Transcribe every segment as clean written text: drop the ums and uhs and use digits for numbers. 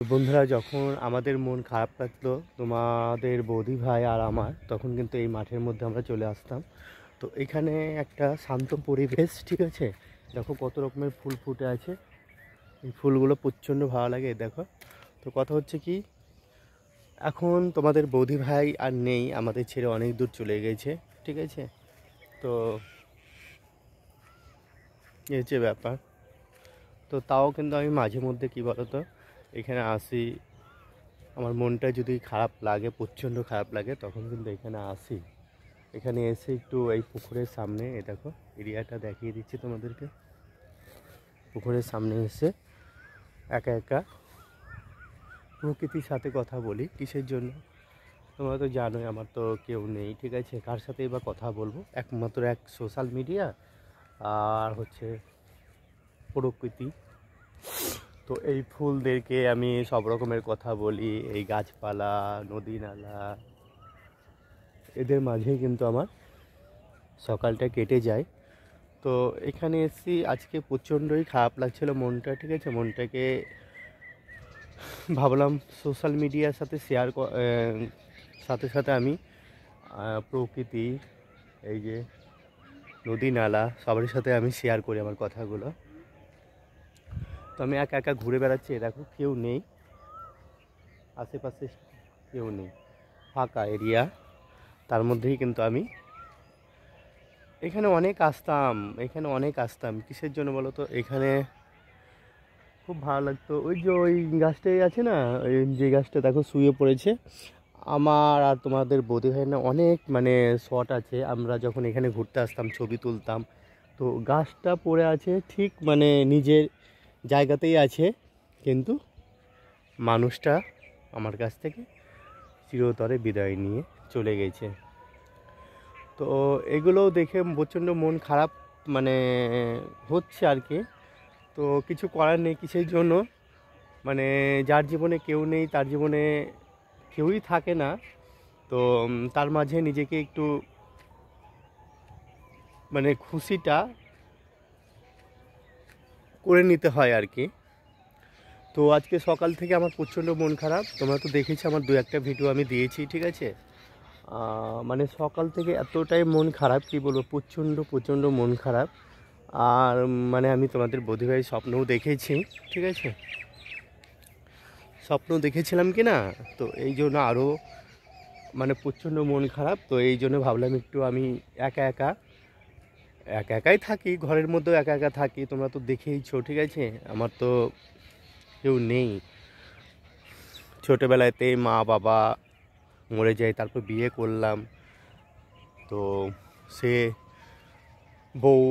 বন্ধুরা, যখন আমাদের মন খারাপ লাগতো তোমাদের বৌদি ভাই আর আমার, তখন কিন্তু এই মাঠের মধ্যে আমরা চলে আসতাম। তো এখানে একটা শান্ত পরিবেশ, ঠিক আছে। দেখো কত রকমের ফুল ফুটে আছে, এই ফুলগুলো প্রচণ্ড ভালো লাগে। দেখো, তো কথা হচ্ছে কি, এখন তোমাদের বৌদি ভাই আর নেই, আমাদের ছেড়ে অনেক দূর চলে গেছে, ঠিক আছে। তো এই হচ্ছে ব্যাপার। তো তাও কিন্তু আমি মাঝে মধ্যে কী বলতো এখানে আসি, আমার মনটা যদি খারাপ লাগে, প্রচণ্ড খারাপ লাগে, তখন কিন্তু এখানে আসি। এখানে এসে একটু এই পুকুরের সামনে, এ দেখো এরিয়াটা দেখিয়ে দিচ্ছি তোমাদেরকে। পুকুরের সামনে এসে একা একা প্রকৃতির সাথে কথা বলি। কিসের জন্য? তোমরা তো জানোই আমার তো কেউ নেই, ঠিক আছে। কার সাথেই বা কথা বলবো? একমাত্র এক সোশ্যাল মিডিয়া আর হচ্ছে প্রকৃতি। তো এই ফুলদেরকে আমি সব রকমের কথা বলি, এই গাছপালা, নদী নালা, এদের মাঝেই কিন্তু আমার সকালটা কেটে যায়। তো এখানে এসেছি আজকে, প্রচণ্ডই খারাপ লাগছিল মনটা, ঠিক আছে। মনটাকে ভাবলাম সোশ্যাল মিডিয়ার সাথে শেয়ার সাথে সাথে আমি প্রকৃতি, এই যে নদী নালা, সবার সাথে আমি শেয়ার করি আমার কথাগুলো। তো আমি একা একা ঘুরে বেড়াচ্ছি, দেখো কেউ নেই আশেপাশে, কেউ নেই, ফাঁকা এরিয়া। তার মধ্যেই কিন্তু আমি এখানে অনেক আসতাম। কিসের জন্য বলো তো? এখানে খুব ভালো লাগতো। ওই যে ওই গাছটাই আছে না, ওই যে গাছটা দেখো শুয়ে পড়েছে, আমার আর তোমাদের বৌদি ভাই না অনেক মানে শট আছে। আমরা যখন এখানে ঘুরতে আসতাম ছবি তুলতাম। তো গাছটা পড়ে আছে ঠিক মানে নিজের জায়গাতেই আছে, কিন্তু মানুষটা আমার কাছ থেকে চিরতরে বিদায় নিয়ে চলে গেছে। তো এগুলো দেখে প্রচণ্ড মন খারাপ মানে হচ্ছে আর কি। তো কিছু করার নেই। কিসের জন্য? মানে যার জীবনে কেউ নেই, তার জীবনে কেউই থাকে না। তো তার মাঝে নিজেকে একটু মানে খুশিটা করে নিতে হয় আর কি। তো আজকে সকাল থেকে আমার প্রচণ্ড মন খারাপ। তোমরা তো দেখেছি আমার দু একটা ভিডিও আমি দিয়েছি, ঠিক আছে। মানে সকাল থেকে এতটাই মন খারাপ, কি বলবো, প্রচণ্ড প্রচণ্ড মন খারাপ। আর মানে আমি তোমাদের বৌদিভাই স্বপ্নও দেখেছি, ঠিক আছে। স্বপ্ন দেখেছিলাম কি না, তো এই জন্য আরও মানে প্রচণ্ড মন খারাপ। তো এই জন্য ভাবলাম একটু আমি একা একা একাই থাকি, ঘরের মধ্যেও একা একা থাকি। তোমরা তো দেখেইছো, ঠিক আছে। আমার তো কেউ নেই। ছোটোবেলাতে মা বাবা মরে যায়, তারপর বিয়ে করলাম। তো সে বউ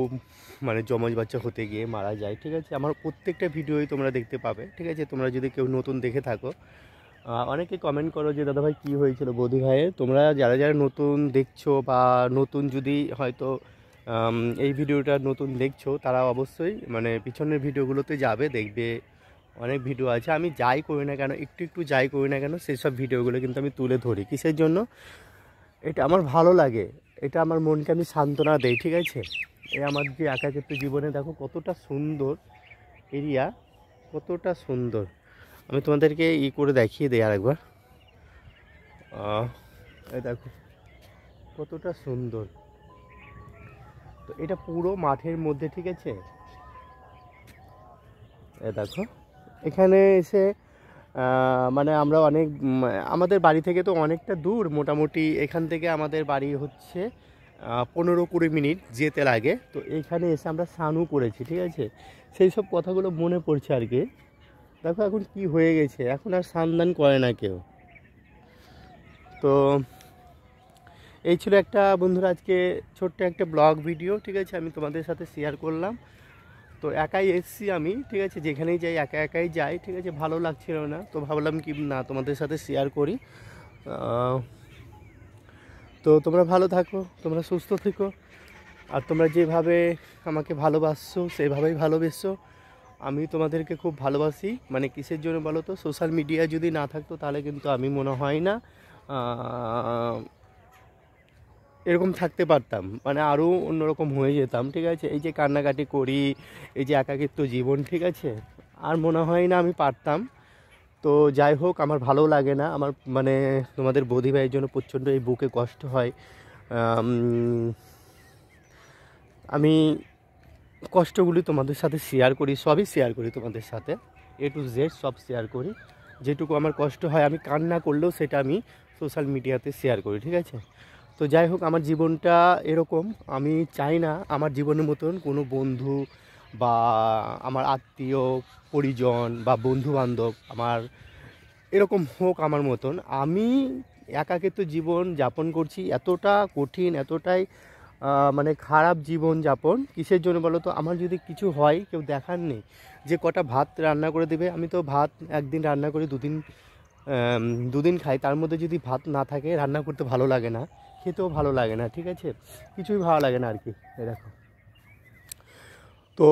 মানে যমজ বাচ্চা হতে গিয়ে মারা যায়, ঠিক আছে। আমার প্রত্যেকটা ভিডিওই তোমরা দেখতে পাবে, ঠিক আছে। তোমরা যদি কেউ নতুন দেখে থাকো, অনেকে কমেন্ট করো যে দাদাভাই কী হয়েছিল বৌদি ভাইয়ের। তোমরা যারা যারা নতুন দেখছো বা নতুন যদি হয়তো এই ভিডিওটা নতুন দেখছো, তারা অবশ্যই মানে পিছনের ভিডিওগুলোতে যাবে, দেখবে অনেক ভিডিও আছে। আমি যাই করি না কেন, একটু একটু যাই করি না কেন, সেই সব ভিডিওগুলো কিন্তু আমি তুলে ধরি। কিসের জন্য? এটা আমার ভালো লাগে, এটা আমার মনকে আমি সান্ত্বনা দেই, ঠিক আছে। এই আমার যে একাকিত্ব জীবনে দেখো কতটা সুন্দর এরিয়া, কতটা সুন্দর। আমি তোমাদেরকে করে দেখিয়ে দিই আরেকবার। এই দেখো কতটা সুন্দর। তো এটা পুরো মাঠের মধ্যে, ঠিক আছে। এ দেখো এখানে এসে মানে আমরা অনেক আমাদের বাড়ি থেকে তো অনেকটা দূর, মোটামুটি এখান থেকে আমাদের বাড়ি হচ্ছে 15-20 মিনিট যেতে লাগে। তো এইখানে এসে আমরা স্নানও করেছি, ঠিক আছে। সেই সব কথাগুলো মনে পড়ছে আর কি। দেখো এখন কি হয়ে গেছে, এখন আর স্নান করে না কেউ। তো এই ছিল একটা, বন্ধুরা, আজকে ছোট্ট একটা ব্লগ ভিডিও, ঠিক আছে, আমি তোমাদের সাথে শেয়ার করলাম। তো একাই এসছি আমি, ঠিক আছে। যেখানেই যাই একা একাই যাই, ঠিক আছে। ভালো লাগছিল না, তো ভাবলাম কি না তোমাদের সাথে শেয়ার করি। তো তোমরা ভালো থাকো, তোমরা সুস্থ থেকো, আর তোমরা যেভাবে আমাকে ভালোবাসছো সেভাবেই ভালোবেসো। আমি তোমাদেরকে খুব ভালোবাসি। মানে কিসের জন্য বলো তো? সোশ্যাল মিডিয়া যদি না থাকতো তাহলে কিন্তু আমি মনে হয় না এরকম থাকতে পারতাম, মানে আরও অন্যরকম হয়ে যেতাম, ঠিক আছে। এই যে কান্নাকাটি করি, এই যে একাকিত্ব জীবন, ঠিক আছে, আর মনে হয় না আমি পারতাম। তো যাই হোক, আমার ভালো লাগে না, আমার মানে তোমাদের বৌদি ভাইয়ের জন্য প্রচণ্ড এই বুকে কষ্ট হয়। আমি কষ্টগুলি তোমাদের সাথে শেয়ার করি, সবই শেয়ার করি তোমাদের সাথে, A to Z সব শেয়ার করি। যেটুকু আমার কষ্ট হয়, আমি কান্না করলেও সেটা আমি সোশ্যাল মিডিয়াতে শেয়ার করি, ঠিক আছে। তো যাই হোক, আমার জীবনটা এরকম। আমি চাই না আমার জীবনের মতন কোনো বন্ধু বা আমার আত্মীয় পরিজন বা বন্ধুবান্ধব আমার এরকম হোক আমার মতন। আমি একাকিত্ব জীবন যাপন করছি, এতটা কঠিন, এতটাই মানে খারাপ জীবন যাপন। কিসের জন্য বলো তো? আমার যদি কিছু হয়, কেউ দেখার নেই যে কটা ভাত রান্না করে দেবে। আমি তো ভাত একদিন রান্না করি, দুদিন খাই, তার মধ্যে যদি ভাত না থাকে, রান্না করতে ভালো লাগে না, খেতেও ভালো লাগে না, ঠিক আছে, কিছুই ভালো লাগে না আর কি। দেখো, তো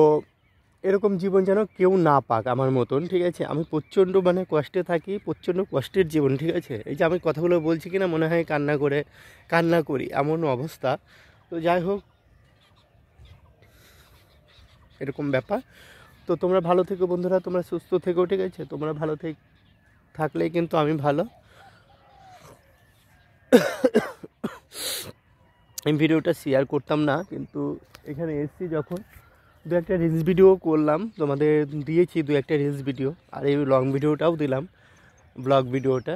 এরকম জীবন যেন কেউ না পাক আমার মতন, ঠিক আছে। আমি প্রচণ্ড মানে কষ্টে থাকি, প্রচণ্ড কষ্টের জীবন, ঠিক আছে। এই যে আমি কথাগুলো বলছি কিনা মনে হয় কান্না করি, এমন অবস্থা। তো যাই হোক, এরকম ব্যাপার। তো তোমরা ভালো থেকো বন্ধুরা, তোমরা সুস্থ থেকো, ঠিক আছে। তোমরা ভালো থাকলেই কিন্তু আমি ভালো। এই ভিডিওটা শেয়ার করতাম না, কিন্তু এখানে এসেছি যখন, দু একটা রিলস ভিডিও করলাম, তোমাদের দিয়েছি দু একটা রিলস ভিডিও, আর এই লং ভিডিওটাও দিলাম, ব্লগ ভিডিওটা।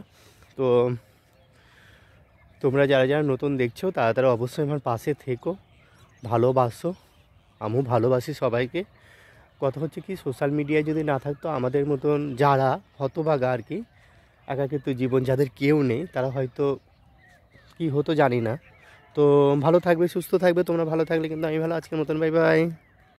তো তোমরা যারা যারা নতুন দেখছো, তারা তারা অবশ্যই আমার পাশে থেকো, ভালোবাসো, আমিও ভালোবাসি সবাইকে। কথা হচ্ছে কি, সোশ্যাল মিডিয়ায় যদি না থাকতো, আমাদের মতন যারা হতভাগা আর কি, একাকিত্ব জীবন যাদের কেউ নেই, তারা হয়তো কি হতো জানি না। তো ভালো থাকবে, সুস্থ থাকবে, তোমরা ভালো থাকলে কিন্তু আমি ভালো। আজকের মতন বাই বাই।